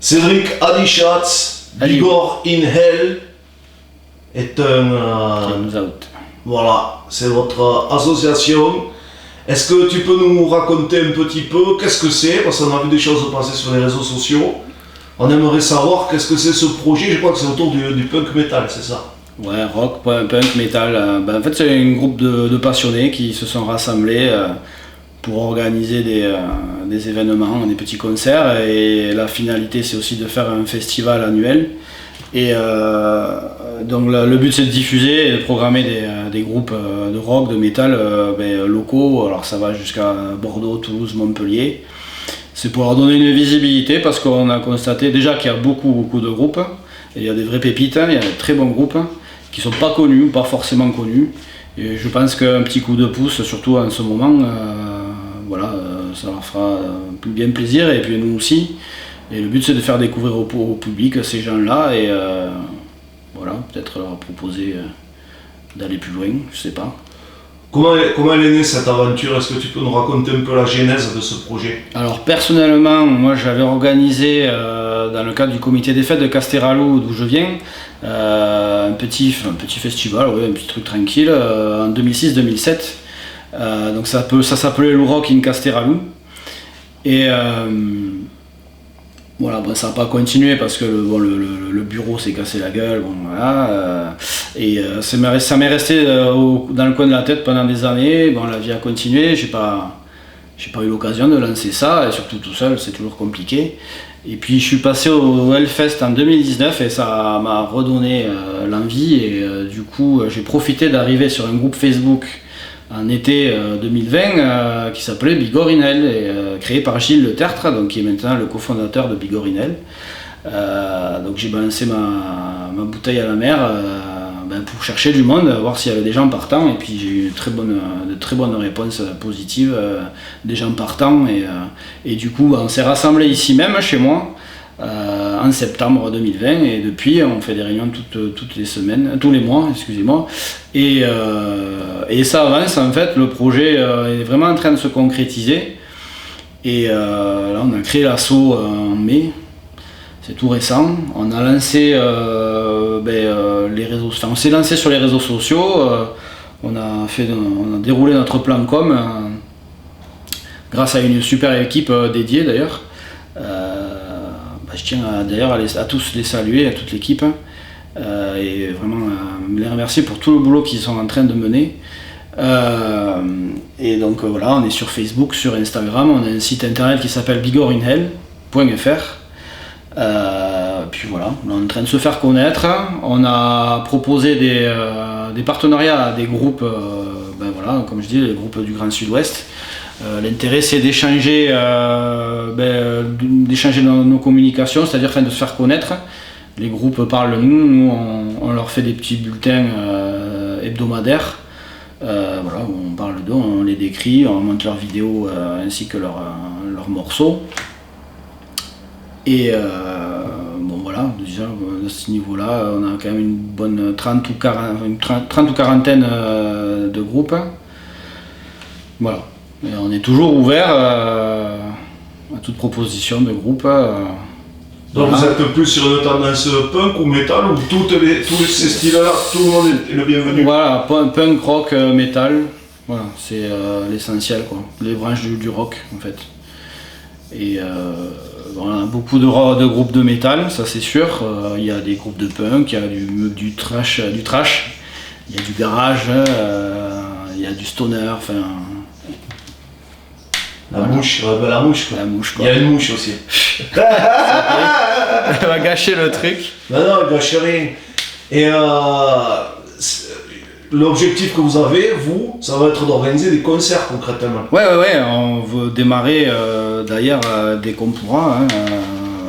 Cédric Adichatz, Bigor in Hell est voilà, c'est votre association. Est-ce que tu peux nous raconter un petit peu qu'est-ce que c'est? Parce qu'on a vu des choses passer sur les réseaux sociaux. On aimerait savoir qu'est-ce que c'est ce projet. Je crois que c'est autour du punk metal, c'est ça? Ouais, rock, punk, metal. En fait, c'est un groupe de passionnés qui se sont rassemblés pour organiser des événements, des petits concerts. Et la finalité, c'est aussi de faire un festival annuel. Et donc le but, c'est de diffuser et de programmer des groupes de rock, de métal locaux. Alors ça va jusqu'à Bordeaux, Toulouse, Montpellier. C'est pour leur donner une visibilité parce qu'on a constaté déjà qu'il y a beaucoup de groupes. Et il y a des vraies pépites, il y a de très bons groupes qui sont pas connus, pas forcément connus. Et je pense qu'un petit coup de pouce, surtout en ce moment, ça leur fera bien plaisir et puis nous aussi. Et le but, c'est de faire découvrir au public ces gens-là et peut-être leur proposer d'aller plus loin, je sais pas. Comment elle est née cette aventure? Est-ce que tu peux nous raconter un peu la genèse de ce projet? Alors personnellement, moi j'avais organisé dans le cadre du comité des fêtes de Castéraloup, d'où je viens, un petit festival, un petit truc tranquille, en 2006-2007. Donc ça s'appelait le Rock in Castéraloup. Et ça n'a pas continué parce que le bureau s'est cassé la gueule, ça m'est resté dans le coin de la tête pendant des années. La vie a continué, j'ai pas eu l'occasion de lancer ça, et surtout tout seul, c'est toujours compliqué. Et puis je suis passé au Hellfest en 2019 et ça m'a redonné l'envie, et du coup j'ai profité d'arriver sur un groupe Facebook en été 2020 qui s'appelait Bigor in Hell, créé par Gilles Le Tertre, qui est maintenant le cofondateur de Bigor in Hell. Donc j'ai balancé ma bouteille à la mer pour chercher du monde, voir s'il y avait des gens partants, et puis j'ai eu de très bonnes réponses positives des gens partants, et du coup on s'est rassemblés ici même chez moi en septembre 2020, et depuis on fait des réunions toutes les semaines, tous les mois, excusez-moi, et ça avance en fait. Le projet est vraiment en train de se concrétiser, et là on a créé l'asso en mai, c'est tout récent. On a lancé les réseaux, on s'est lancé sur les réseaux sociaux, on a déroulé notre plan com grâce à une super équipe dédiée d'ailleurs. Je tiens d'ailleurs à tous les saluer, à toute l'équipe, et vraiment les remercier pour tout le boulot qu'ils sont en train de mener. Et donc on est sur Facebook, sur Instagram, on a un site internet qui s'appelle bigorinhell.fr. Puis voilà, on est en train de se faire connaître. On a proposé des partenariats à des groupes, comme je dis, les groupes du Grand Sud-Ouest. L'intérêt, c'est d'échanger dans nos communications, c'est-à-dire de se faire connaître. Les groupes parlent de nous, on leur fait des petits bulletins hebdomadaires. On parle d'eux, on les décrit, on monte leurs vidéos ainsi que leurs morceaux. Et déjà à ce niveau-là, on a quand même une bonne 30 ou quarantaine de groupes. Voilà. Et on est toujours ouvert à toute proposition de groupe. Donc vous êtes plus sur une tendance punk ou metal, ou tous ces styles-là, tout le monde est le bienvenu? Voilà, punk, rock, metal, voilà, c'est l'essentiel, quoi. Les branches du rock en fait. Et on a beaucoup de groupes de métal, ça c'est sûr. Il y a des groupes de punk, il y a du trash, il y a du garage, il y a du stoner, enfin. La mouche quoi. Il y a une mouche aussi. Elle va gâcher le truc. Non, elle gâche rien. Et l'objectif que vous avez, ça va être d'organiser des concerts concrètement. Ouais, on veut démarrer d'ailleurs dès qu'on pourra,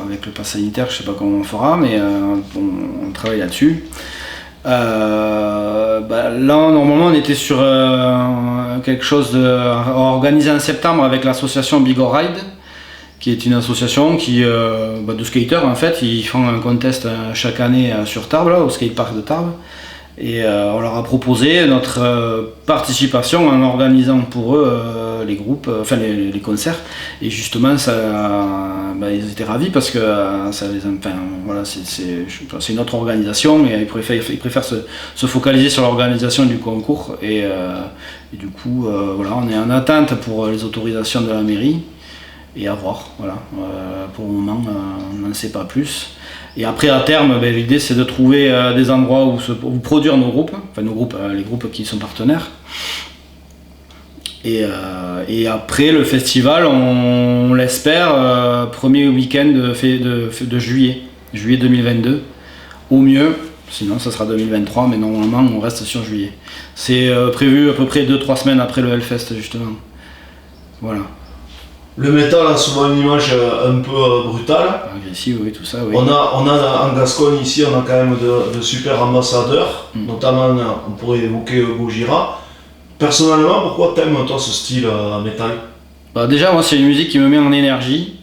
avec le pass sanitaire, je sais pas comment on fera, mais on travaille là-dessus. Là normalement on était sur quelque chose organisé en septembre avec l'association Bigor Ride, qui est une association de skaters en fait. Ils font un contest chaque année sur Tarbes, au skatepark de Tarbes, et on leur a proposé notre participation en organisant pour eux les groupes, les concerts, et justement ils étaient ravis parce que voilà, c'est une autre organisation et ils préfèrent se focaliser sur l'organisation du concours et du coup voilà, on est en attente pour les autorisations de la mairie et à voir. Voilà. Pour le moment on n'en sait pas plus. Et après à terme l'idée c'est de trouver des endroits où produire nos groupes, les groupes qui sont partenaires. Et après le festival, on l'espère, premier week-end de juillet 2022, au mieux, sinon ça sera 2023, mais normalement on reste sur juillet. C'est prévu à peu près 2-3 semaines après le Hellfest justement. Voilà. Le métal a souvent une image un peu brutale. Agressif, oui, tout ça, oui. On a en Gascogne ici, on a quand même de super ambassadeurs, notamment on pourrait évoquer Gojira. Personnellement, pourquoi t'aimes toi ce style métal? Déjà, moi c'est une musique qui me met en énergie.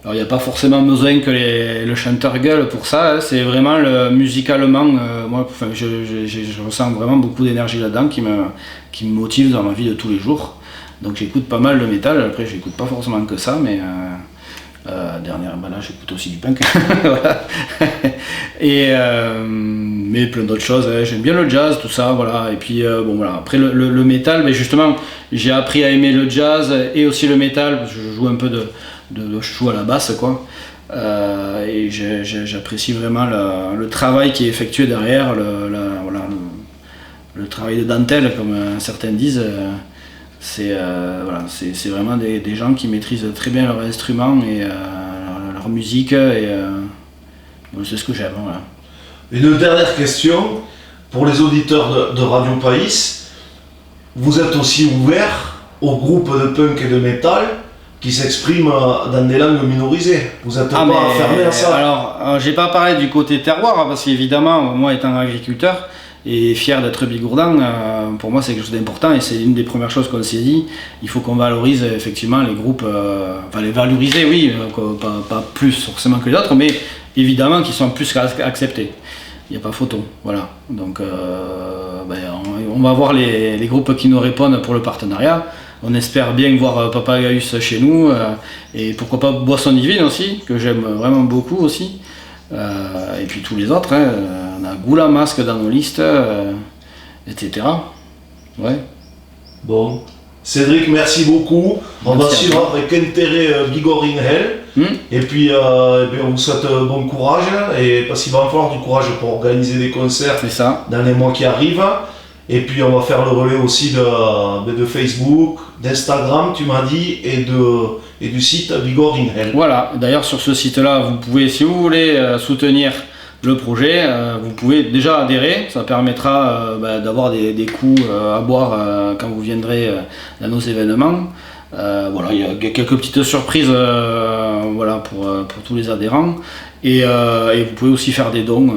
Alors il n'y a pas forcément besoin que le chanteur gueule pour ça, hein. C'est vraiment musicalement, moi je ressens vraiment beaucoup d'énergie là-dedans qui me motive dans ma vie de tous les jours. Donc j'écoute pas mal de métal, après j'écoute pas forcément que ça, mais dernièrement là j'écoute aussi du punk. Voilà. Mais plein d'autres choses, hein. J'aime bien le jazz, tout ça, voilà. Et puis bon voilà, après le métal, mais justement j'ai appris à aimer le jazz et aussi le métal, parce que je joue un peu je joue à la basse quoi. Et j'apprécie vraiment le travail qui est effectué derrière, le travail de dentelle comme certains disent. C'est vraiment des gens qui maîtrisent très bien leur instrument et leur musique et c'est ce que j'aime. Voilà. Une dernière question pour les auditeurs de Radio País. Vous êtes aussi ouvert aux groupes de punk et de métal qui s'expriment dans des langues minorisées. Vous n'êtes pas fermé à ça? Alors, j'ai pas parlé du côté terroir, hein, parce qu'évidemment, moi étant agriculteur, et fier d'être bigourdan, pour moi c'est quelque chose d'important et c'est une des premières choses qu'on s'est dit. Il faut qu'on valorise effectivement les groupes, les valoriser oui, pas plus forcément que les autres, mais évidemment qu'ils sont plus acceptés. Il n'y a pas photo, voilà. Donc on va voir les groupes qui nous répondent pour le partenariat. On espère bien voir Papagayus chez nous et pourquoi pas Boisson Divine aussi, que j'aime vraiment beaucoup aussi. Et puis tous les autres, hein, on a Goula Masque dans nos listes, etc. Ouais. Bon, Cédric, merci beaucoup. On va suivre avec intérêt Bigor in Hell. Et puis on vous souhaite bon courage, parce qu'il va en falloir du courage pour organiser des concerts dans les mois qui arrivent. Et puis on va faire le relais aussi de Facebook, d'Instagram, tu m'as dit, et du site Bigor in Hell. Voilà, d'ailleurs sur ce site-là, vous pouvez, si vous voulez soutenir le projet, vous pouvez déjà adhérer, ça permettra d'avoir des coups à boire quand vous viendrez dans nos événements. Voilà, il y a quelques petites surprises pour tous les adhérents. Et vous pouvez aussi faire des dons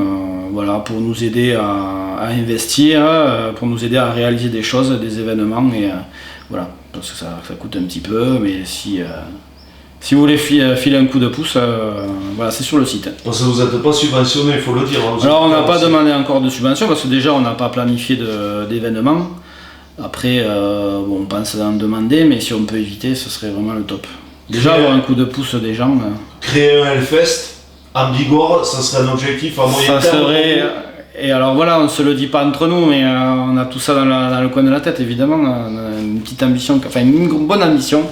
pour nous aider à investir, pour nous aider à réaliser des choses, des événements. Et voilà, parce que ça coûte un petit peu, mais si vous voulez filer un coup de pouce, c'est sur le site. Parce que vous n'êtes pas subventionné, il faut le dire. Alors on n'a pas demandé encore de subvention, parce que déjà on n'a pas planifié d'événement. Après, on pense à en demander, mais si on peut éviter, ce serait vraiment le top. Déjà avoir un coup de pouce des gens. Créer un Hellfest en Bigorre, ça serait un objectif à moyen terme. Et alors voilà, on ne se le dit pas entre nous, mais on a tout ça dans le coin de la tête, évidemment. On a une petite ambition, une bonne ambition,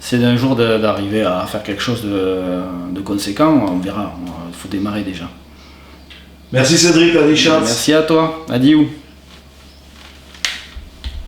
c'est d'un jour d'arriver à faire quelque chose de conséquent. On verra, il faut démarrer déjà. Merci Cédric, Adi Chance. Merci à toi, adieu.